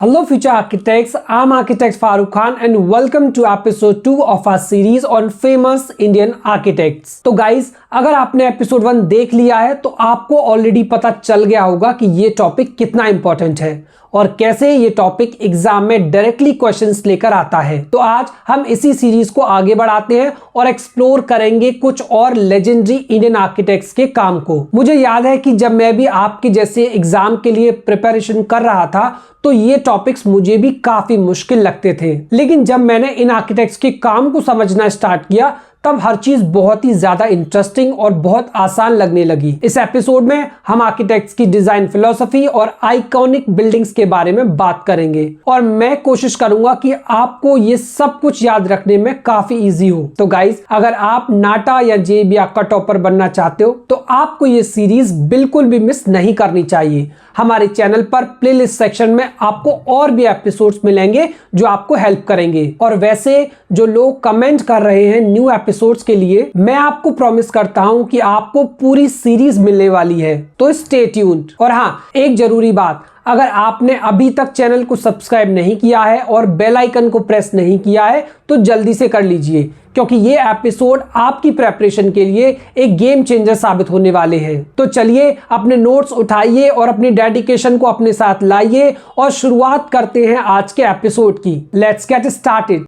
Hello future architects, I'm architect Farooq Khan and welcome to episode 2 of our series on famous Indian architects। तो guys, अगर आपने episode 1 देख लिया है तो आपको ऑलरेडी पता चल गया होगा कि ये टॉपिक कितना इंपॉर्टेंट है और कैसे ये टॉपिक एग्जाम में डायरेक्टली क्वेश्चंस लेकर आता है। तो आज हम इसी सीरीज को आगे बढ़ाते हैं और एक्सप्लोर करेंगे कुछ और लेजेंडरी इंडियन आर्किटेक्ट्स के काम को। मुझे याद है कि जब मैं भी आपके जैसे एग्जाम के लिए प्रिपरेशन कर रहा था तो ये टॉपिक्स मुझे भी काफी मुश्किल लगते थे, लेकिन जब मैंने इन आर्किटेक्ट्स के काम को समझना स्टार्ट किया तब हर चीज बहुत ही ज्यादा इंटरेस्टिंग और बहुत आसान लगने लगी। इस एपिसोड में हम आर्किटेक्ट्स की डिजाइन फिलॉसफी और आइकॉनिक बिल्डिंग्स के बारे में बात करेंगे और मैं कोशिश करूंगा कि आपको ये सब कुछ याद रखने में काफी इजी हो। तो गाइस, अगर आप नाटा या जेबीआर का टॉपर बनना चाहते हो तो आपको ये सीरीज बिल्कुल भी मिस नहीं करनी चाहिए। हमारे चैनल पर प्लेलिस्ट सेक्शन में आपको और भी एपिसोड्स मिलेंगे जो आपको हेल्प करेंगे। और वैसे जो लोग कमेंट कर रहे हैं न्यू एपिसोड्स के लिए, मैं आपको प्रॉमिस करता हूं कि आपको पूरी सीरीज मिलने वाली है, तो स्टे ट्यून्ड। और हाँ, एक जरूरी बात, अगर आपने अभी तक चैनल को सब्सक्राइब नहीं किया है और बेल आइकन को प्रेस नहीं किया है तो जल्दी से कर लीजिए, क्योंकि ये एपिसोड आपकी प्रेपरेशन के लिए एक गेम चेंजर साबित होने वाले हैं। तो चलिए अपने नोट्स उठाइए और अपनी डेडिकेशन को अपने साथ लाइए और शुरुआत करते हैं आज के एपिसोड की। Let's get started.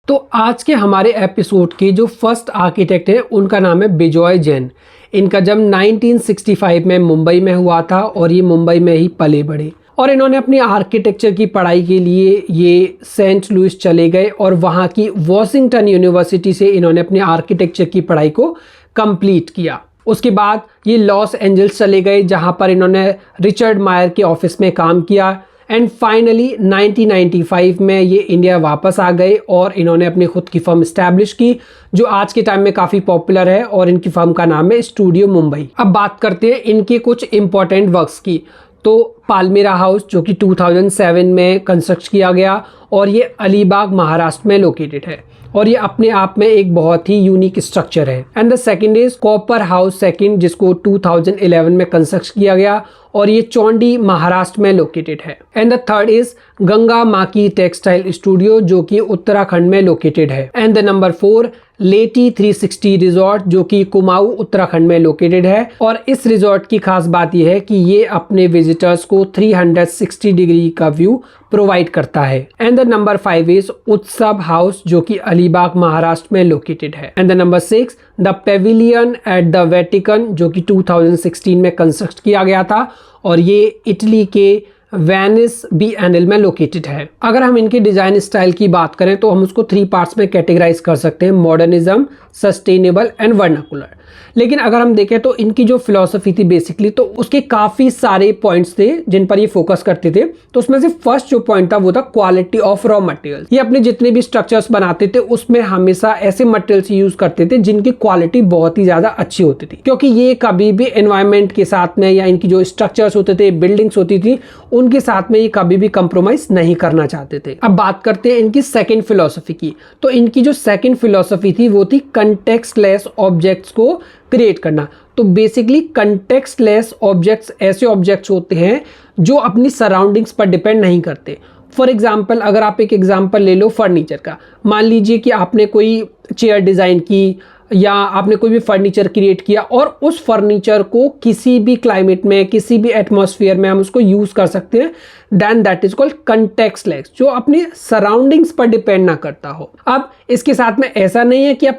तो आज के हमारे एपिसोड के जो फर्स्ट आर्किटेक्ट हैं उनका नाम है बिजॉय जैन। इनका जन्म 1965 में मुंबई में हुआ था और ये मुंबई में ही पले बढ़े और इन्होंने अपनी आर्किटेक्चर की पढ़ाई के लिए ये सेंट लुइस चले गए और वहाँ की वॉशिंगटन यूनिवर्सिटी से इन्होंने अपनी आर्किटेक्चर की पढ़ाई को कंप्लीट किया। उसके बाद ये लॉस एंजल्स चले गए जहाँ पर इन्होंने रिचर्ड मायर के ऑफिस में काम किया एंड फाइनली 1995 में ये इंडिया वापस आ गए और इन्होंने अपनी खुद की फर्म इस्टेब्लिश की जो आज के टाइम में काफ़ी पॉपुलर है और इनकी फर्म का नाम है स्टूडियो मुंबई। अब बात करते हैं इनके कुछ इंपॉर्टेंट वर्क्स की। तो पालमेरा हाउस जो कि 2007 में कंस्ट्रक्ट किया गया और ये अलीबाग महाराष्ट्र में लोकेटेड है और ये अपने आप में एक बहुत ही यूनिक स्ट्रक्चर है। And the second is copper house second, जिसको 2011 में कंस्ट्रक्ट किया गया और ये चौंडी महाराष्ट्र में लोकेटेड है। And the third is Ganga Maki textile studio जो कि उत्तराखंड में लोकेटेड है। एंड द नंबर 4 लेटी 360 रिजॉर्ट जो कि कुमाऊं उत्तराखंड में लोकेटेड है और इस रिजॉर्ट की खास बात यह है कि ये अपने विजिटर्स को 360 डिग्री का व्यू प्रोवाइड करता है। एंड द नंबर 5 इज उत्सव हाउस जो कि अलीबाग महाराष्ट्र में लोकेटेड है। And the number 6 the Pavilion at the Vatican जो कि 2016 में कंस्ट्रक्ट किया गया था और ये इटली के वेनिस बिएनएल में लोकेटेड है। अगर हम इनके डिजाइन स्टाइल की बात करें तो हम उसको 3 पार्ट्स में कैटेगराइज कर सकते हैं, मॉडर्निज्म, सस्टेनेबल एंड वर्नाकुलर। लेकिन अगर हम देखें तो इनकी जो फिलॉसफी थी बेसिकली तो उसके काफ़ी सारे पॉइंट्स थे जिन पर ये फोकस करते थे। तो उसमें से फर्स्ट जो पॉइंट था वो था क्वालिटी ऑफ रॉ मटेरियल। ये अपने जितने भी स्ट्रक्चर्स बनाते थे उसमें हमेशा ऐसे मटेरियल्स यूज करते थे जिनकी क्वालिटी बहुत ही ज़्यादा अच्छी होती थी, क्योंकि ये कभी भी एनवायरमेंट के साथ में या इनकी जो स्ट्रक्चर्स होते थे, बिल्डिंग्स होती थी, उनके साथ में ये कभी भी कंप्रोमाइज नहीं करना चाहते थे। अब बात करते हैं इनकी सेकंड फिलॉसफी की। तो इनकी जो सेकंड फिलॉसफी थी वो थी कंटेक्स्टलेस ऑब्जेक्ट्स को क्रिएट करना। तो बेसिकली कंटेक्स्टलेस ऑब्जेक्ट्स ऐसे ऑब्जेक्ट्स होते हैं जो अपनी सराउंडिंग्स पर डिपेंड नहीं करते। फॉर एग्जाम्पल, अगर आप एक एग्जाम्पल ले लो फर्नीचर का, मान लीजिए कि आपने कोई चेयर डिज़ाइन की या आपने कोई भी फर्नीचर क्रिएट किया और उस फर्नीचर को किसी भी क्लाइमेट में, किसी भी एटमॉस्फेयर में हम उसको यूज़ कर सकते हैं, देन दैट इज कॉल्ड कंटेक्स्टलेस, जो अपनी सराउंडिंग्स पर डिपेंड ना करता हो। अब इसके साथ में ऐसा नहीं है कि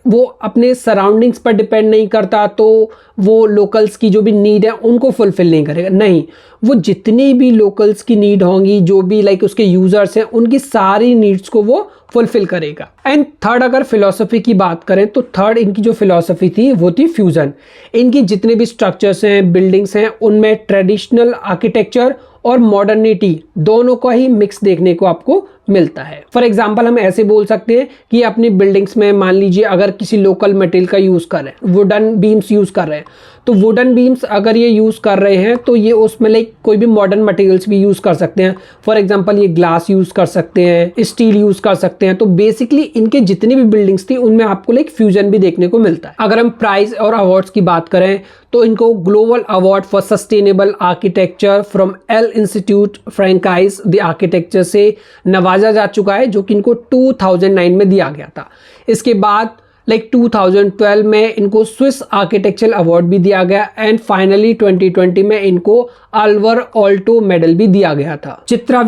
वो अपने सराउंडिंग्स पर डिपेंड नहीं करता तो वो लोकल्स की जो भी नीड है उनको फुलफिल नहीं करेगा। नहीं, वो जितनी भी लोकल्स की नीड होंगी, जो भी लाइक उसके यूजर्स हैं, उनकी सारी नीड्स को वो फुलफिल करेगा। एंड थर्ड अगर फिलॉसफी की बात करें तो थर्ड इनकी जो फिलॉसफी थी वो थी फ्यूजन। इनकी जितने भी स्ट्रक्चर्स हैं, बिल्डिंग्स हैं, उनमें ट्रेडिशनल आर्किटेक्चर और मॉडर्निटी दोनों का ही मिक्स देखने को आपको मिलता है। फॉर एग्जाम्पल हम ऐसे बोल सकते हैं कि अपनी बिल्डिंग्स में मान लीजिए अगर किसी लोकल मटेरियल का यूज़ कर रहे हैं, वुडन बीम्स यूज़ कर रहे हैं, तो वुडन बीम्स अगर ये यूज़ कर रहे हैं तो ये उसमें लाइक कोई भी मॉडर्न मटेरियल्स भी यूज़ कर सकते हैं। फॉर एग्जांपल ये ग्लास यूज़ कर सकते हैं, स्टील यूज़ कर सकते हैं। तो बेसिकली इनके जितनी भी बिल्डिंग्स थी उनमें आपको लाइक फ्यूजन भी देखने को मिलता है। अगर हम प्राइज और अवार्ड्स की बात करें तो इनको global award for sustainable architecture from L institute francaise the architecture से नवाजा जा चुका है, जो कि इनको 2009 में दिया गया था। इसके बाद लाइक 2012 में इनको स्विस आर्किटेक्चरल अवार्ड भी दिया गया एंड फाइनली 2020 में इनको अल्वर ऑल्टो मेडल भी दिया गया था। चित्रा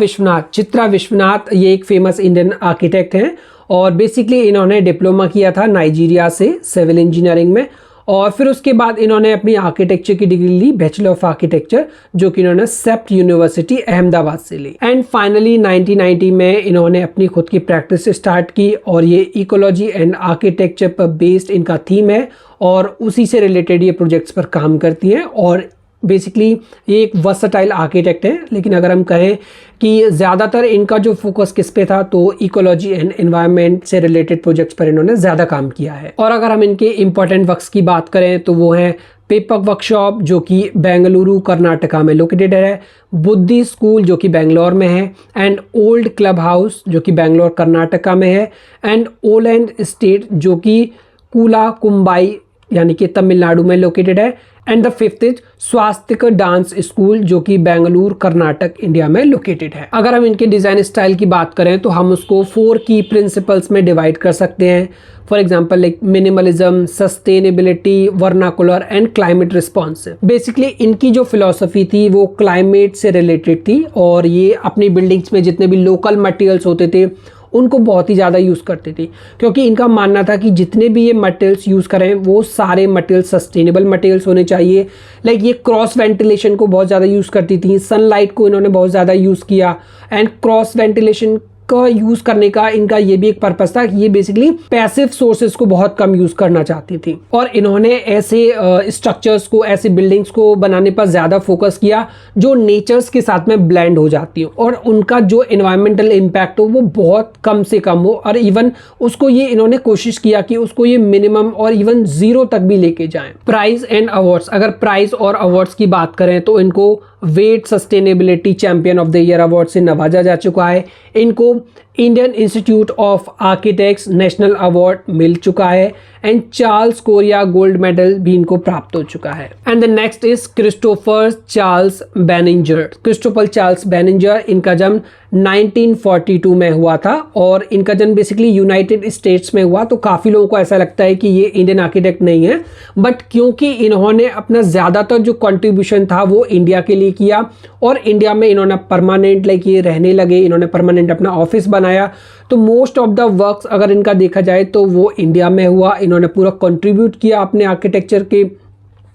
विश्वनाथ ये एक फेमस इंडियन आर्किटेक्ट हैं और बेसिकली इन्होंने डिप्लोमा किया था नाइजीरिया से सिविल इंजीनियरिंग में, और फिर उसके बाद इन्होंने अपनी आर्किटेक्चर की डिग्री ली, बैचलर ऑफ आर्किटेक्चर, जो कि इन्होंने सेप्ट यूनिवर्सिटी अहमदाबाद से ली। एंड फाइनली 1990 में इन्होंने अपनी खुद की प्रैक्टिस स्टार्ट की और ये इकोलॉजी एंड आर्किटेक्चर पर बेस्ड इनका थीम है और उसी से रिलेटेड ये प्रोजेक्ट्स पर काम करती हैं। और बेसिकली ये एक वर्सटाइल आर्किटेक्ट है, लेकिन अगर हम कहें कि ज़्यादातर इनका जो फोकस किस पे था तो इकोलॉजी एंड एनवायरनमेंट से रिलेटेड प्रोजेक्ट्स पर इन्होंने ज़्यादा काम किया है। और अगर हम इनके इंपॉर्टेंट वर्क्स की बात करें तो वो है पेपक वर्कशॉप, जो कि बेंगलुरु कर्नाटका में लोकेटेड है, बुद्धि स्कूल जो कि बेंगलोर में है, एंड ओल्ड क्लब हाउस जो कि बेंगलोर कर्नाटका में है, एंड ओलैंड स्टेट जो कि कूला कुंबाई यानी कि तमिलनाडु में लोकेटेड है, and the fifth is Swastik dance school जो कि बेंगलुरु कर्नाटक इंडिया में लोकेटेड है। अगर हम इनके डिज़ाइन स्टाइल की बात करें तो हम उसको 4 की प्रिंसिपल्स में डिवाइड कर सकते हैं। For example like minimalism, sustainability, vernacular and climate responsive. Basically इनकी जो फिलॉसफी थी वो क्लाइमेट से रिलेटेड थी और ये अपनी बिल्डिंग्स में जितने भी लोकल मटेरियल्स होते थे उनको बहुत ही ज़्यादा यूज़ करती थी, क्योंकि इनका मानना था कि जितने भी ये मटेरियल्स यूज़ करें वो सारे मटेरियल्स सस्टेनेबल मटेरियल्स होने चाहिए। लाइक ये क्रॉस वेंटिलेशन को बहुत ज़्यादा यूज़ करती थी, सनलाइट को इन्होंने बहुत ज़्यादा यूज़ किया, एंड क्रॉस वेंटिलेशन का यूज़ करने का इनका ये भी एक पर्पस था कि ये बेसिकली पैसिव सोर्सेज को बहुत कम यूज़ करना चाहती थी। और इन्होंने ऐसे स्ट्रक्चर्स को, ऐसे बिल्डिंग्स को बनाने पर ज़्यादा फोकस किया जो नेचर्स के साथ में ब्लेंड हो जाती हो और उनका जो एनवायरमेंटल इम्पैक्ट हो वो बहुत कम से कम हो, और इवन उसको ये इन्होंने कोशिश किया कि उसको ये मिनिमम और इवन 0 तक भी लेके जाएं। प्राइज एंड अवार्ड्स, अगर प्राइज और अवार्ड्स की बात करें तो इनको wet sustainability champion of the year award से नवाजा जा चुका है, इनको Indian institute of architects national award मिल चुका है, and Charles Correa gold medal भी इनको प्राप्त हो चुका है। And the next is Christopher Charles Benninger. Christopher Charles Benninger, इनका जन्म 1942 में हुआ था और इनका जन्म बेसिकली यूनाइटेड स्टेट्स में हुआ। तो काफ़ी लोगों को ऐसा लगता है कि ये इंडियन आर्किटेक्ट नहीं है, बट क्योंकि इन्होंने अपना ज़्यादातर जो कंट्रीब्यूशन था वो इंडिया के लिए किया और इंडिया में इन्होंने परमानेंट लाइक ये रहने लगे, इन्होंने परमानेंट अपना ऑफिस बनाया, तो मोस्ट ऑफ द वर्क्स अगर इनका देखा जाए तो वो इंडिया में हुआ। इन्होंने पूरा कंट्रीब्यूट किया अपने आर्किटेक्चर के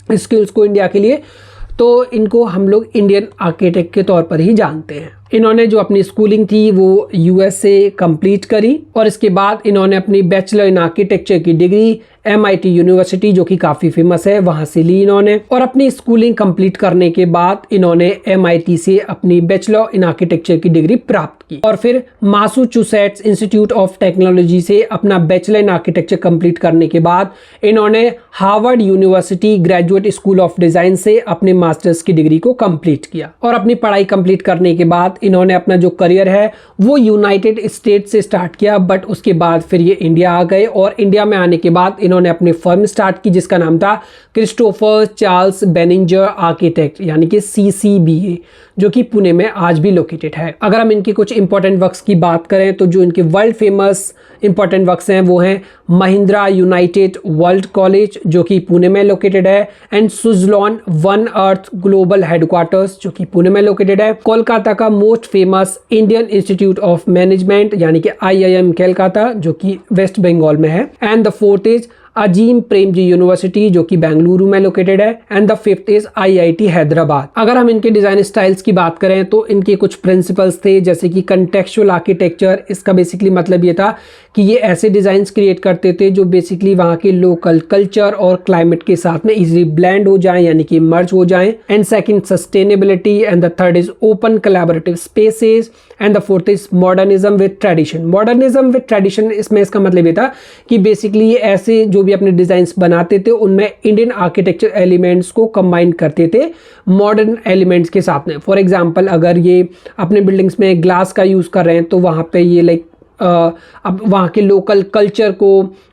स्किल्स को इंडिया के लिए, तो इनको हम लोग इंडियन आर्किटेक्ट के तौर पर ही जानते हैं। इन्होंने जो अपनी स्कूलिंग थी वो यूएस से कंप्लीट करी और इसके बाद इन्होंने अपनी बैचलर इन आर्किटेक्चर की डिग्री MIT यूनिवर्सिटी जो कि काफ़ी फेमस है वहाँ से ली इन्होंने, और अपनी स्कूलिंग कंप्लीट करने के बाद इन्होंने MIT से अपनी बैचलर इन आर्किटेक्चर की डिग्री प्राप्त की और फिर मैसाचुसेट्स इंस्टीट्यूट ऑफ टेक्नोलॉजी से अपना बैचलर इन आर्किटेक्चर कंप्लीट करने के बाद इन्होंने Harvard university graduate school of design से अपने मास्टर्स की डिग्री को कंप्लीट किया। और अपनी पढ़ाई कंप्लीट करने के बाद इन्होंने अपना जो करियर है वो यूनाइटेड स्टेट्स से स्टार्ट किया, बट उसके बाद फिर ये इंडिया आ गए और इंडिया में आने के बाद इन्होंने अपनी फर्म स्टार्ट की जिसका नाम था क्रिस्टोफर चार्ल्स बेनिंजर आर्किटेक्ट यानी कि CCBA, जो कि पुणे में आज भी लोकेटेड है। अगर हम इनके कुछ इंपॉर्टेंट वर्क्स की बात करें तो जो इनके वर्ल्ड फेमस इंपॉर्टेंट वर्क्स हैं वो हैं महिंद्रा यूनाइटेड वर्ल्ड कॉलेज जो कि पुणे में लोकेटेड है, and Suzlon one earth global headquarters जो कि पुणे में लोकेटेड है, कोलकाता का most famous Indian institute of management यानी कि IIM कोलकाता जो कि वेस्ट बंगाल में है, and the fourth is Azim Premji University जो कि बेंगलुरु में लोकेटेड है, and the fifth is IIT Hyderabad. अगर हम इनके डिजाइन स्टाइल्स की बात करें तो इनके कुछ प्रिंसिपल्स थे जैसे कि कंटेक्चुअल आर्किटेक्चर। इसका बेसिकली मतलब ये था कि ये ऐसे डिजाइन्स क्रिएट करते थे जो बेसिकली वहाँ के लोकल कल्चर और क्लाइमेट के साथ में इजीली ब्लेंड हो जाएं यानी कि मर्ज हो जाएं। And second sustainability, and the third is open collaborative spaces, and the fourth is modernism with tradition. Modernism with tradition, इसमें इसका मतलब ये था कि बेसिकली ये ऐसे जो भी अपने डिजाइन्स बनाते थे उनमें इंडियन आर्किटेक्चर एलिमेंट्स को कंबाइन करते थे मॉडर्न एलिमेंट्स के साथ में। फॉर एग्जांपल अगर ये अपने बिल्डिंग्स में ग्लास का यूज़ कर रहे हैं तो वहाँ पे ये लाइक अब वहाँ के लोकल कल्चर को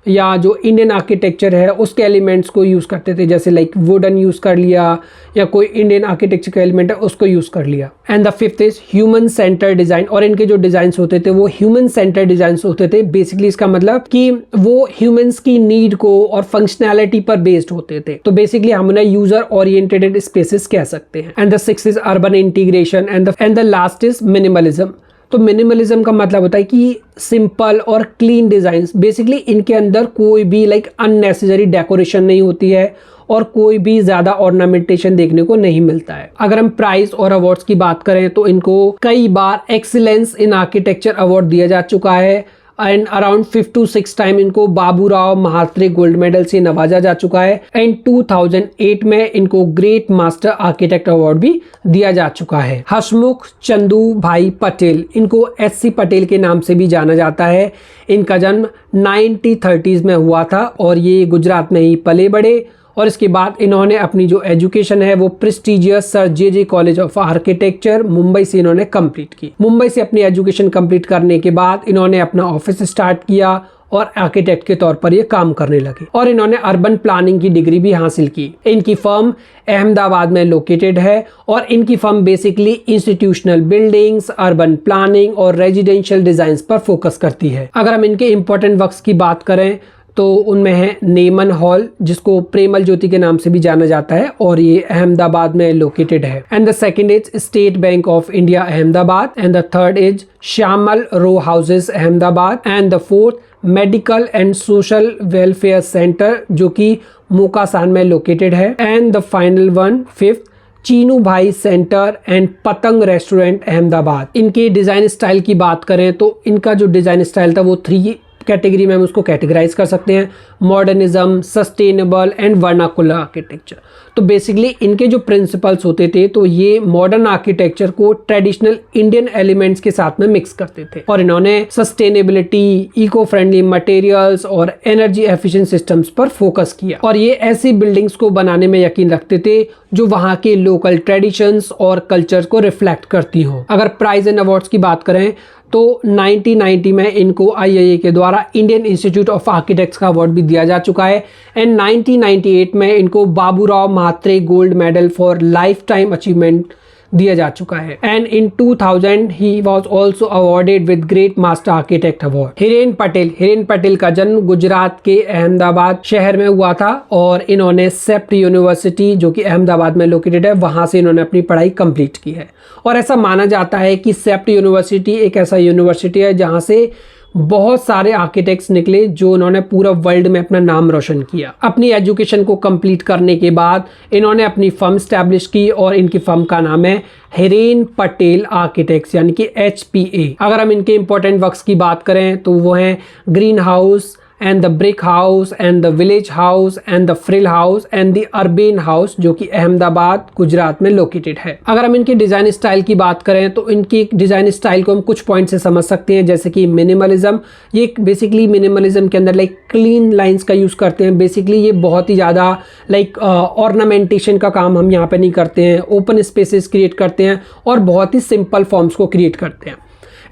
या जो इंडियन आर्किटेक्चर है उसके एलिमेंट्स को यूज़ करते थे, जैसे लाइक वुडन यूज़ कर लिया या कोई इंडियन आर्किटेक्चर का एलिमेंट है उसको यूज़ कर लिया। And the fifth is human centre design, और इनके जो डिज़ाइंस होते थे वो ह्यूमन सेंटर डिज़ाइंस होते थे। बेसिकली इसका मतलब कि वो ह्यूमंस की नीड को और फंक्शनैलिटी पर बेस्ड होते थे, तो बेसिकली हम उन्हें यूजर ओरिएंटेड स्पेसेस कह सकते हैं। And the sixth is urban integration and the last is minimalism. तो मिनिमलिज्म का मतलब होता है कि सिंपल और क्लीन डिज़ाइंस, बेसिकली इनके अंदर कोई भी लाइक अननेसेसरी डेकोरेशन नहीं होती है और कोई भी ज़्यादा ऑर्नामेंटेशन देखने को नहीं मिलता है। अगर हम प्राइज और अवार्ड्स की बात करें तो इनको कई बार एक्सीलेंस इन आर्किटेक्चर अवार्ड दिया जा चुका है एंड अराउंड 5 to 6 टाइम इनको बाबूराव महात्रे गोल्ड मेडल से नवाजा जा चुका है। एंड 2008 में इनको ग्रेट मास्टर आर्किटेक्ट अवार्ड भी दिया जा चुका है। हसमुख चंदू भाई पटेल, इनको SC पटेल के नाम से भी जाना जाता है। इनका जन्म 1930s में हुआ था और ये गुजरात में ही पले बड़े, और इसके बाद इन्होंने अपनी जो एजुकेशन है वो prestigious sir JJ college of architecture Mumbai से इन्होंने कंप्लीट की। मुंबई से अपनी एजुकेशन कंप्लीट करने के बाद इन्होंने अपना ऑफिस स्टार्ट किया और आर्किटेक्ट के तौर पर ये काम करने लगे, और इन्होंने अर्बन प्लानिंग की डिग्री भी हासिल की। इनकी फर्म अहमदाबाद में लोकेटेड है और इनकी firm basically institutional buildings, urban planning और रेजिडेंशियल डिजाइन पर फोकस करती है। अगर हम इनके इंपॉर्टेंट वर्क्स की बात करें तो उनमें है नेमन हॉल, जिसको प्रेमल ज्योति के नाम से भी जाना जाता है और ये अहमदाबाद में लोकेटेड है। And the second is State Bank of India Ahmedabad, and the third is Shyamal row houses Ahmedabad, and the fourth medical and social welfare centre जो कि मोकासान में लोकेटेड है, and the final one fifth Chinu Bhai centre and Patang restaurant Ahmedabad. इनके design style की बात करें तो इनका जो डिजाइन स्टाइल था वो 3 कैटेगरी में हम उसको कैटेगराइज कर सकते हैं, modernism, sustainable and vernacular architecture. तो बेसिकली इनके जो प्रिंसिपल्स होते थे तो ये मॉडर्न आर्किटेक्चर को ट्रेडिशनल इंडियन एलिमेंट्स के साथ में मिक्स करते थे, और इन्होंने सस्टेनेबिलिटी, इको फ्रेंडली मटेरियल्स और एनर्जी एफिशिएंट सिस्टम्स पर फोकस किया, और ये ऐसी बिल्डिंग्स को बनाने में यकीन रखते थे जो वहाँ के लोकल ट्रेडिशंस और कल्चर को रिफ्लेक्ट करती हो। अगर प्राइज एंड अवार्ड्स की बात करें तो 1990 में इनको IIA के द्वारा इंडियन इंस्टीट्यूट ऑफ आर्किटेक्ट्स का अवार्ड भी दिया जा चुका है, एंड 1998 में इनको Baburao Mhatre gold medal for life time achievement दिया जा चुका है। And in 2000 he was also awarded with great master architect award. Hiren Patel का जन्म गुजरात के अहमदाबाद शहर में हुआ था और इन्होंने सेप्ट यूनिवर्सिटी जो कि अहमदाबाद में लोकेटेड है वहां से इन्होंने अपनी पढ़ाई कंप्लीट की है, और ऐसा माना जाता है कि सेप्ट यूनिवर्सिटी एक ऐसा यूनिवर्सिटी है जहां से बहुत सारे आर्किटेक्ट्स निकले जो उन्होंने पूरा वर्ल्ड में अपना नाम रोशन किया। अपनी एजुकेशन को कंप्लीट करने के बाद इन्होंने अपनी फर्म स्टैब्लिश की और इनकी फर्म का नाम है हिरेन पटेल आर्किटेक्ट्स यानी कि HPA। अगर हम इनके इंपॉर्टेंट वर्क्स की बात करें तो वो हैं green house and the brick house and the village house and the frill house and the urban house जो कि अहमदाबाद गुजरात में लोकेटेड है। अगर हम इनके डिजाइन स्टाइल की बात करें तो इनकी डिजाइन स्टाइल को हम कुछ पॉइंट से समझ सकते हैं, जैसे कि मिनिमलिज्म। ये बेसिकली मिनिमलिज्म के अंदर लाइक क्लीन लाइंस का यूज करते हैं। बेसिकली ये बहुत ही ज्यादा लाइक ऑर्नामेंटेशन का काम हम यहाँ पे नहीं करते हैं, ओपन स्पेसेस क्रिएट करते हैं और बहुत ही सिंपल फॉर्म्स को क्रिएट करते हैं।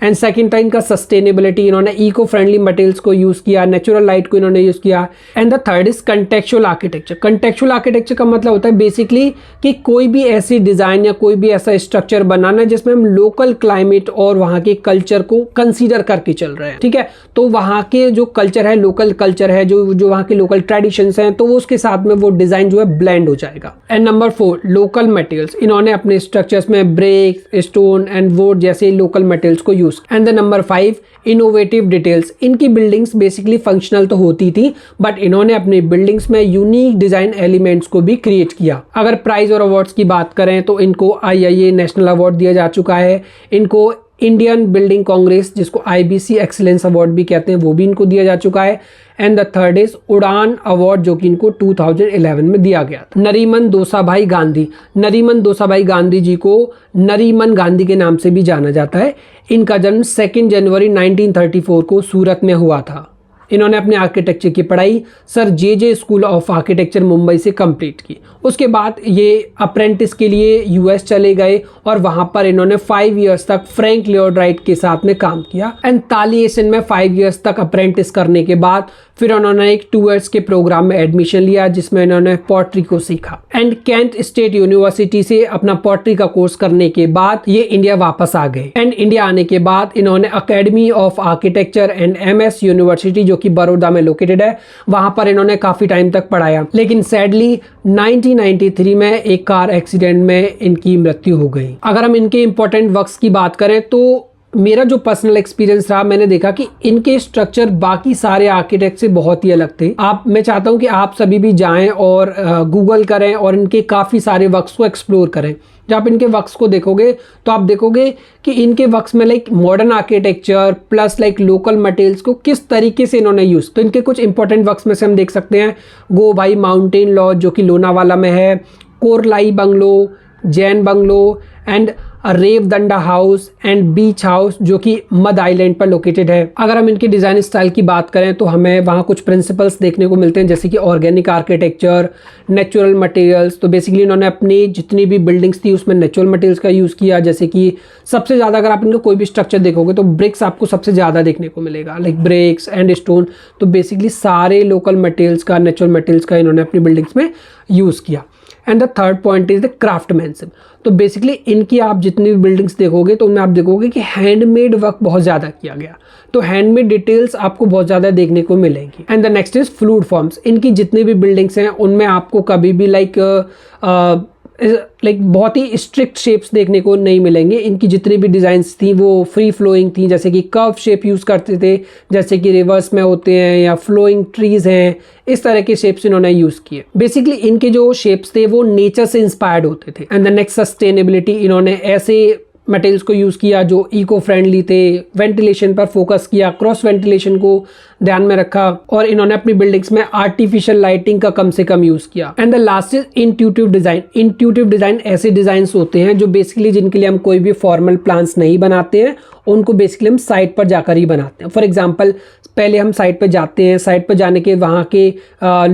एंड सेकंड था इनका सस्टेनेबिलिटी, इन्होंने इको फ्रेंडली मटेरियल्स को यूज़ किया, नेचुरल लाइट को इन्होंने यूज़ किया। And the third is contextual architecture. Contextual architecture का मतलब होता है बेसिकली कि कोई भी ऐसी डिज़ाइन या कोई भी ऐसा स्ट्रक्चर बनाना जिसमें हम लोकल क्लाइमेट और वहाँ के कल्चर को कंसीडर करके चल रहे हैं, ठीक है। तो वहाँ के जो कल्चर है, लोकल कल्चर है, जो वहाँ के लोकल ट्रेडिशंस हैं, तो वो उसके साथ में वो डिज़ाइन जो है ब्लेंड हो जाएगा। एंड नंबर 4 लोकल मटेरियल्स, इन्होंने अपने स्ट्रक्चर्स में ब्रिक, स्टोन एंड वुड जैसे लोकल मटेरियल्स को use. And the number 5 innovative details. इनकी बिल्डिंग्स बेसिकली फंक्शनल तो होती थी बट इन्होंने अपनी बिल्डिंग्स में यूनिक डिजाइन एलिमेंट्स को भी क्रिएट किया। अगर प्राइज और अवार्ड्स की बात करें तो इनको IIA नेशनल अवार्ड दिया जा चुका है, इनको इंडियन बिल्डिंग कांग्रेस जिसको IBC एक्सीलेंस अवार्ड भी कहते हैं वो भी इनको दिया जा चुका है। एंड द थर्ड इज उड़ान अवार्ड जो कि इनको 2011 में दिया गया था। नरीमन दोसाभाई गांधी, नरीमन दोसाभाई गांधी जी को नरीमन गांधी के नाम से भी जाना जाता है। इनका जन्म 2 जनवरी 1934 को सूरत में हुआ था। इन्होंने अपने आर्किटेक्चर की पढ़ाई sir J school of architecture Mumbai से कंप्लीट की। उसके बाद ये अप्रेंटिस के लिए यूएस चले गए और वहाँ पर इन्होंने 5 इयर्स तक फ्रैंक लियोड राइट के साथ में काम किया। एंड तालिएसन में 5 इयर्स तक अप्रेंटिस करने के बाद फिर उन्होंने एक 2 इयर्स के प्रोग्राम में एडमिशन लिया जिसमें इन्होंने पॉटरी को सीखा। एंड कैंट स्टेट यूनिवर्सिटी से अपना पॉटरी का कोर्स करने के बाद ये इंडिया वापस आ गए। एंड इंडिया आने के बाद इन्होंने academy of architecture and MS university जो कि बड़ौदा में लोकेटेड है, वहां पर इन्होंने काफी टाइम तक पढ़ाया। लेकिन सैडली 1993 में एक कार एक्सीडेंट में इनकी मृत्यु हो गई। अगर हम इनके इंपॉर्टेंट वर्क्स की बात करें तो मेरा जो पर्सनल एक्सपीरियंस रहा, मैंने देखा कि इनके स्ट्रक्चर बाकी सारे आर्किटेक्ट से बहुत ही अलग थे। मैं चाहता हूं कि आप सभी भी जाएं और गूगल करें और इनके काफ़ी सारे वर्क्स को एक्सप्लोर करें। जब आप इनके वर्क्स को देखोगे तो आप देखोगे कि इनके वर्क्स में like modern architecture plus like local materials को किस तरीके से इन्होंने यूज़। तो इनके कुछ इंपॉर्टेंट वर्क्स में से हम देख सकते हैं गो भाई माउंटेन लॉज जो कि लोनावाला में है, Korlai bungalow, Jain bungalow and Revdanda house and beach house जो कि मद आइलैंड पर लोकेटेड है। अगर हम इनके डिज़ाइन स्टाइल की बात करें तो हमें वहाँ कुछ प्रिंसिपल्स देखने को मिलते हैं जैसे कि ऑर्गेनिक आर्किटेक्चर, नेचुरल मटेरियल्स। तो बेसिकली इन्होंने अपनी जितनी भी बिल्डिंग्स थी उसमें नेचुरल मटेरियल्स का यूज़ किया। जैसे कि सबसे ज़्यादा अगर आप इनका कोई भी स्ट्रक्चर देखोगे तो ब्रिक्स आपको सबसे ज़्यादा देखने को मिलेगा, लाइक ब्रिक्स एंड स्टोन। तो बेसिकली सारे लोकल मटेरियल्स का, नेचुरल मटेरियल्स का इन्होंने अपनी बिल्डिंग्स में यूज़ किया। And the third point is the craftsmanship. तो बेसिकली इनकी आप जितनी भी बिल्डिंग्स देखोगे तो उनमें आप देखोगे कि हैंडमेड वर्क बहुत ज़्यादा किया गया। तो हैंडमेड डिटेल्स आपको बहुत ज़्यादा देखने को मिलेंगी। And the next is fluid forms. इनकी जितनी भी बिल्डिंग्स हैं उनमें आपको कभी भी लाइक बहुत ही स्ट्रिक्ट शेप्स देखने को नहीं मिलेंगे। इनकी जितनी भी डिज़ाइंस थी वो फ्री फ्लोइंग थी, जैसे कि कर्व शेप यूज़ करते थे जैसे कि रिवर्स में होते हैं या फ्लोइंग ट्रीज हैं, इस तरह के शेप्स इन्होंने यूज़ किए। बेसिकली इनके जो शेप्स थे वो नेचर से इंस्पायर्ड होते थे। एंड द नेक्स्ट सस्टेनेबिलिटी, इन्होंने ऐसे मटेरियल्स को यूज़ किया जो इको फ्रेंडली थे, वेंटिलेशन पर फोकस किया, क्रॉस वेंटिलेशन को ध्यान में रखा और इन्होंने अपनी बिल्डिंग्स में आर्टिफिशियल लाइटिंग का कम से कम यूज़ किया। And the last is intuitive design. Intuitive design ऐसे डिज़ाइंस होते हैं जो बेसिकली जिनके लिए हम कोई भी फॉर्मल प्लान्स नहीं बनाते हैं, उनको बेसिकली हम साइट पर जाकर ही बनाते हैं। फॉर एग्जाम्पल पहले हम साइट पर जाते हैं, साइट पर जाने के वहाँ के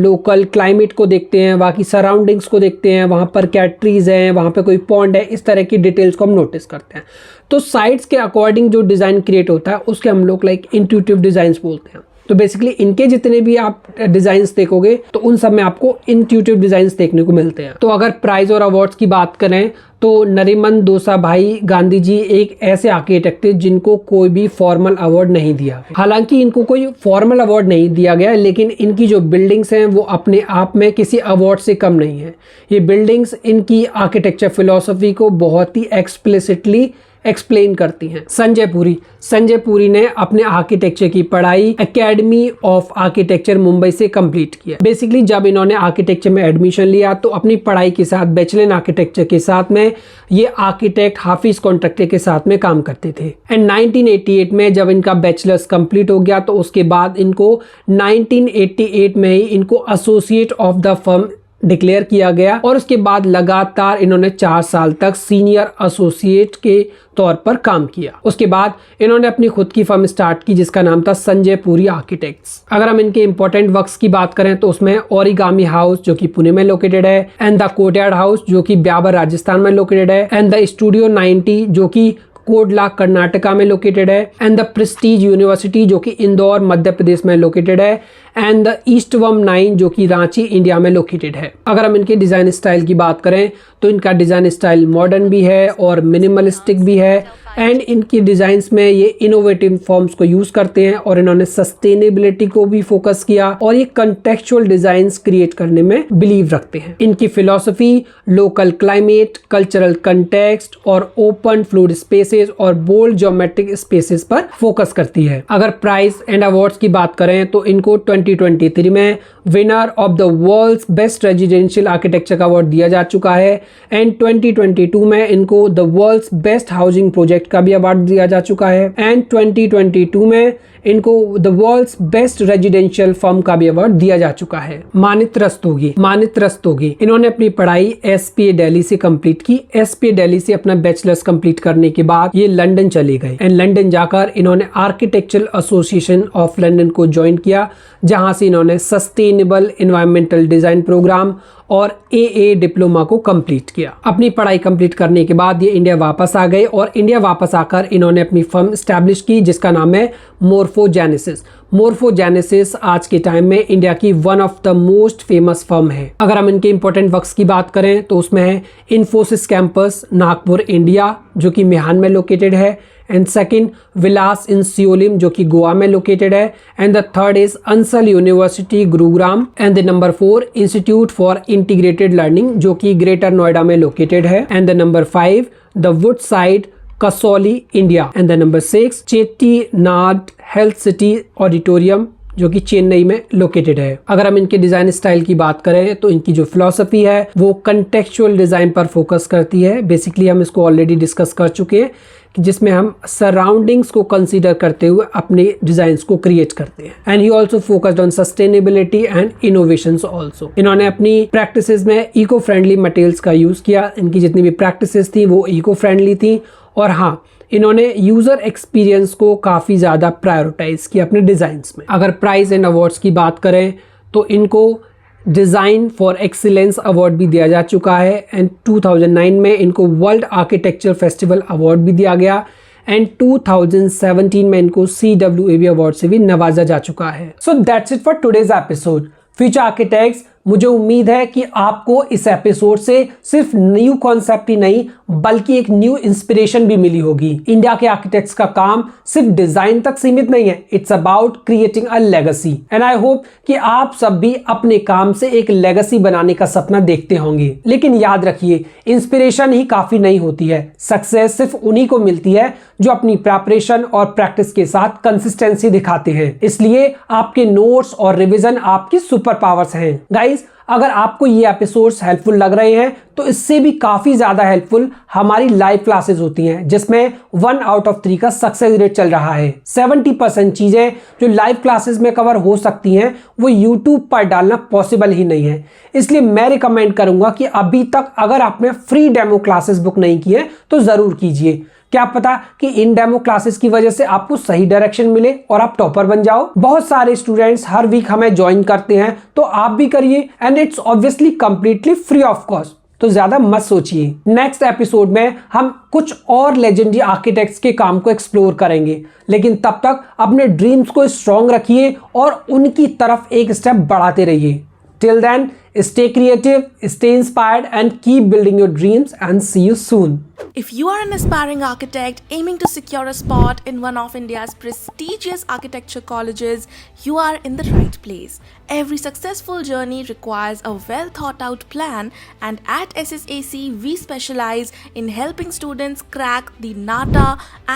लोकल क्लाइमेट को देखते हैं, वहाँ की सराउंडिंग्स को देखते हैं, वहाँ पर क्या ट्रीज़ हैं, वहाँ पे कोई पॉन्ड है, इस तरह की डिटेल्स को हम नोटिस करते हैं। तो साइट्स के अकॉर्डिंग जो डिज़ाइन क्रिएट होता है उसके हम लोग लाइक इंट्यूटिव डिज़ाइंस बोलते हैं। तो बेसिकली इनके जितने भी आप डिज़ाइंस देखोगे तो उन सब में आपको इंट्यूटिव डिज़ाइंस देखने को मिलते हैं। तो अगर प्राइज़ और अवार्ड्स की बात करें तो नरीमन दोसाभाई गांधी जी एक ऐसे आर्किटेक्ट थे जिनको कोई भी फॉर्मल अवार्ड नहीं दिया गया। हालांकि इनको कोई फॉर्मल अवार्ड नहीं दिया गया, लेकिन इनकी जो बिल्डिंग्स हैं वो अपने आप में किसी अवार्ड से कम नहीं है। ये बिल्डिंग्स इनकी आर्किटेक्चर फिलॉसफी को बहुत ही एक्सप्लिसिटली एक्सप्लेन करती हैं। संजय पुरी ने अपने आर्किटेक्चर की पढ़ाई एकेडमी ऑफ आर्किटेक्चर मुंबई से कंप्लीट किया। बेसिकली जब इन्होंने आर्किटेक्चर में एडमिशन लिया तो अपनी पढ़ाई के साथ बैचलर इन आर्किटेक्चर के साथ में ये आर्किटेक्ट हाफिज कॉन्ट्रैक्टर के साथ में काम करते थे। एंड 1988 में जब इनका बैचलर्स कंप्लीट हो गया तो उसके बाद इनको 1988 में ही इनको associate of the firm declare किया गया और उसके बाद लगातार इन्होंने 4 साल तक सीनियर एसोसिएट के तौर पर काम किया। उसके बाद इन्होंने अपनी खुद की फर्म स्टार्ट की जिसका नाम था संजय पुरी आर्किटेक्ट्स। अगर हम इनके इंपॉर्टेंट वर्क्स की बात करें तो उसमें ओरिगामी हाउस जो कि पुणे में लोकेटेड है, एंड द कोर्टयार्ड हाउस जो कि ब्यावर राजस्थान में लोकेटेड है, एंड द स्टूडियो 90 जो कि कोडला कर्नाटका में लोकेटेड है, एंड द प्रेस्टीज यूनिवर्सिटी जो कि इंदौर मध्य प्रदेश में लोकेटेड है, एंड द ईस्टवर्म 9 जो कि रांची इंडिया में लोकेटेड है। अगर हम इनके डिज़ाइन स्टाइल की बात करें तो इनका डिज़ाइन स्टाइल मॉडर्न भी है और मिनिमलिस्टिक भी है, एंड इनकी डिज़ाइंस में ये इनोवेटिव फॉर्म्स को यूज़ करते हैं और इन्होंने सस्टेनेबिलिटी को भी फोकस किया और ये कंटेक्चुअल डिज़ाइंस क्रिएट करने में बिलीव रखते हैं। इनकी philosophy local climate, cultural context और ओपन फ्लूइड स्पेसेस और बोल्ड ज्योमेट्रिक स्पेसेस पर फोकस करती है। अगर प्राइज एंड अवार्ड्स की बात करें तो इनको 2023 में winner of the world's best residential architecture का अवार्ड दिया जा चुका है, एंड 2022 में इनको the world's best housing project का भी अवार्ड दिया जा चुका है, एंड 2022 में इनको the world's best residential firm का भी अवार्ड दिया जा चुका है। मानित रस्तोगी इन्होंने अपनी पढ़ाई एसपीए दिल्ली से कंप्लीट की। एसपीए दिल्ली से अपना बैचलर्स कंप्लीट करने के बाद ये लंदन चले गए एंड लंदन जाकर इन्होंने आर्किटेक्चरल एसोसिएशन ऑफ लंदन को ज्वाइन किया, जहां से इन्होंने सस्टेनेबल एनवायरमेंटल डिजाइन प्रोग्राम और AA डिप्लोमा को कंप्लीट किया। अपनी पढ़ाई कंप्लीट करने के बाद ये इंडिया वापस आ गए और इंडिया वापस आकर इन्होंने अपनी फर्म स्टैब्लिश की, जिसका नाम है मोर्फोजेनेसिस। मोर्फोजेनेसिस आज के टाइम में इंडिया की one of the most famous firm है। अगर हम इनके इंपॉर्टेंट वर्क्स की बात करें तो उसमें है इन्फोसिस कैंपस नागपुर इंडिया, जो कि मिहान में लोकेटेड है, एंड सेकंड विलास इन सियोलिम, जो कि गोवा में लोकेटेड है, and the third is Ansal university Gurugram, and the number 4 institute for integrated learning, जो कि ग्रेटर नोएडा में लोकेटेड है, and the number 5 the Woodside Kasauli India, and the number 6 Chettinad health city auditorium, जो कि चेन्नई में लोकेटेड है। अगर हम इनके डिजाइन स्टाइल की बात करें तो इनकी जो फिलॉसफी है वो कंटेक्चुअल डिजाइन पर फोकस करती है। बेसिकली हम इसको ऑलरेडी डिस्कस कर चुके हैं, जिसमें हम सराउंडिंग्स को कंसीडर करते हुए अपने डिजाइन्स को क्रिएट करते हैं। And he also focused on sustainability and innovations also. इन्होंने अपनी प्रैक्टिसेस में इको फ्रेंडली मटेरियल्स का यूज किया। इनकी जितनी भी प्रैक्टिसेस थी वो इको फ्रेंडली थी, और हाँ, इन्होंने यूजर एक्सपीरियंस को काफी ज्यादा प्रायोरिटाइज किया अपने डिजाइन्स में। अगर प्राइज एंड अवार्ड्स की बात करें तो इनको डिज़ाइन फॉर एक्सीलेंस अवार्ड भी दिया जा चुका है, एंड 2009 में इनको वर्ल्ड आर्किटेक्चर फेस्टिवल अवार्ड भी दिया गया, एंड 2017 में इनको CWAB अवार्ड से भी नवाजा जा चुका है। So that's it for today's episode future architects. मुझे उम्मीद है कि आपको इस एपिसोड से सिर्फ न्यू कॉन्सेप्ट ही नहीं बल्कि एक न्यू इंस्पिरेशन भी मिली होगी। इंडिया के आर्किटेक्ट्स का काम सिर्फ डिजाइन तक सीमित नहीं है, it's about creating a legacy, and I hope कि आप सब भी अपने काम से एक लेगेसी बनाने का सपना देखते होंगे। लेकिन याद रखिए, इंस्पिरेशन ही काफी नहीं होती है, सक्सेस सिर्फ उन्हीं को मिलती है जो अपनी प्रिपरेशन और प्रैक्टिस के साथ कंसिस्टेंसी दिखाते हैं। इसलिए आपके नोट्स और रिवीजन आपकी सुपर पावर्स हैं। गाइस, अगर आपको ये एपिसोड्स हेल्पफुल लग रहे हैं तो इससे भी काफी ज्यादा हेल्पफुल हमारी लाइव क्लासेस होती हैं, जिसमें 1 आउट ऑफ 3 का सक्सेस रेट चल रहा है। 70% चीजें जो लाइव क्लासेस में कवर हो सकती हैं वो यूट्यूब पर डालना पॉसिबल ही नहीं है। इसलिए मैं रिकमेंड करूंगा कि अभी तक अगर आपने फ्री डेमो क्लासेस बुक नहीं की है तो जरूर कीजिए। क्या पता कि इन डेमो क्लासेस की वजह से आपको सही डायरेक्शन मिले और आप टॉपर बन जाओ। बहुत सारे स्टूडेंट्स हर वीक हमें ज्वाइन करते हैं, तो आप भी करिए, and it's obviously completely free of cost, तो ज्यादा मत सोचिए। नेक्स्ट एपिसोड में हम कुछ और लेजेंडरी आर्किटेक्ट्स के काम को एक्सप्लोर करेंगे, लेकिन तब तक अपने ड्रीम्स को स्ट्रॉन्ग रखिए और उनकी तरफ एक स्टेप बढ़ाते रहिए। Till then, stay creative, stay inspired, and keep building your dreams, and see you soon. If you are an aspiring architect aiming to secure a spot in one of India's prestigious architecture colleges, you are in the right place. Every successful journey requires a well thought out plan, and at SSAC we specialize in helping students crack the NATA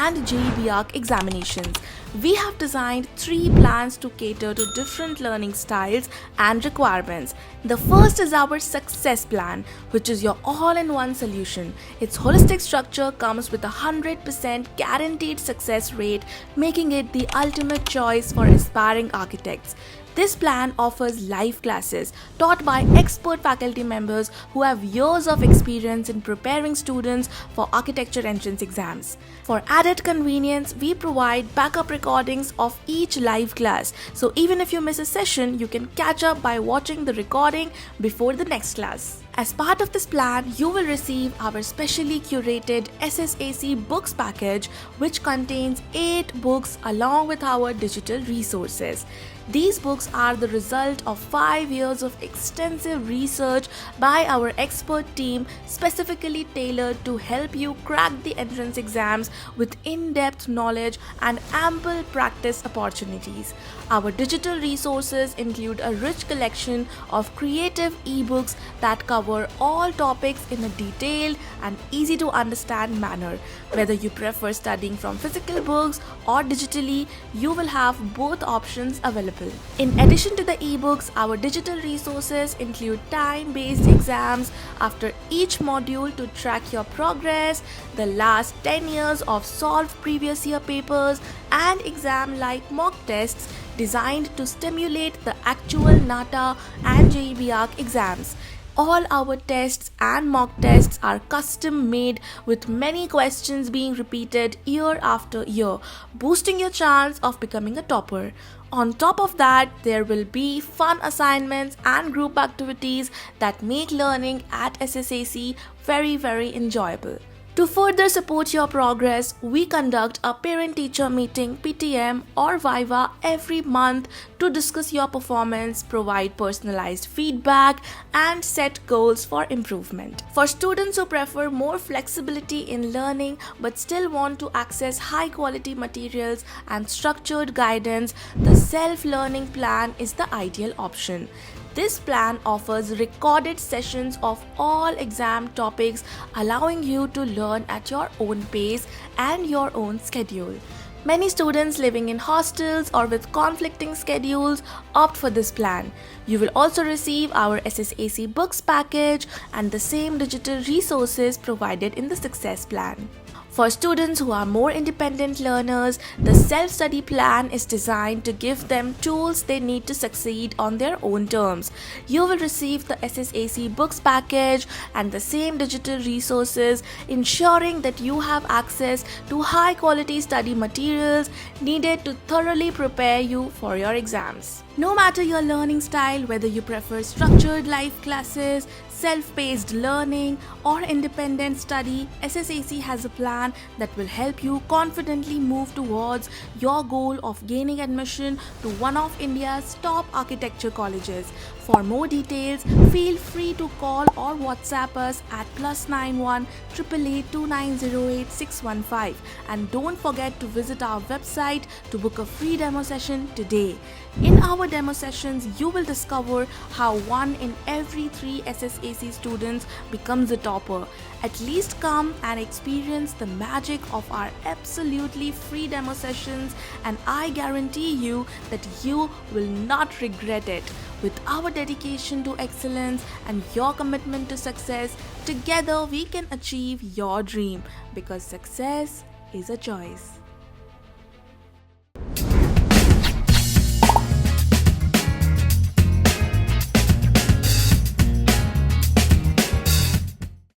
and JEE ARC examinations. We have designed 3 plans to cater to different learning styles and requirements. The first is our success plan, which is your all-in-one solution. Its holistic structure comes with a 100% guaranteed success rate, making it the ultimate choice for aspiring architects. This plan offers live classes taught by expert faculty members who have years of experience in preparing students for architecture entrance exams. For added convenience, we provide backup recordings of each live class, so even if you miss a session, you can catch up by watching the recording before the next class. As part of this plan, you will receive our specially curated SSAC books package, which contains 8 books along with our digital resources. These books are the result of 5 years of extensive research by our expert team, specifically tailored to help you crack the entrance exams with in-depth knowledge and ample practice opportunities. Our digital resources include a rich collection of creative ebooks that cover all topics in a detailed and easy to understand manner. Whether you prefer studying from physical books or digitally, you will have both options available. enjoyable. In addition to the ebooks, our digital resources include time-based exams after each module to track your progress, the last 10 years of solved previous year papers, and exam-like mock tests designed to stimulate the actual NATA and JEE ARC exams. All our tests and mock tests are custom made with many questions being repeated year after year, boosting your chance of becoming a topper. On top of that, there will be fun assignments and group activities that make learning at SSAC very enjoyable. To further support your progress, we conduct a parent-teacher meeting (PTM) or Viva every month to discuss your performance, provide personalized feedback, and set goals for improvement. For students who prefer more flexibility in learning but still want to access high-quality materials and structured guidance, the self-learning plan is the ideal option. This plan offers recorded sessions of all exam topics, allowing you to learn at your own pace and your own schedule. Many students living in hostels or with conflicting schedules opt for this plan. You will also receive our SSAC books package and the same digital resources provided in the Success Plan. For students who are more independent learners, the self-study plan is designed to give them tools they need to succeed on their own terms. You will receive the SSAC books package and the same digital resources, ensuring that you have access to high-quality study materials needed to thoroughly prepare you for your exams. No matter your learning style, whether you prefer structured live classes, self-paced learning, or independent study, SSAC has a plan that will help you confidently move towards your goal of gaining admission to one of India's top architecture colleges. For more details, feel free to call or WhatsApp us at +91 888 2908 615, and don't forget to visit our website to book a free demo session today. In our demo sessions, you will discover how 1 in every 3 SSAC students becomes a topper. At least come and experience the magic of our absolutely free demo sessions, and I guarantee you that you will not regret it. With our dedication to excellence and your commitment to success, together we can achieve your dream, because success is a choice.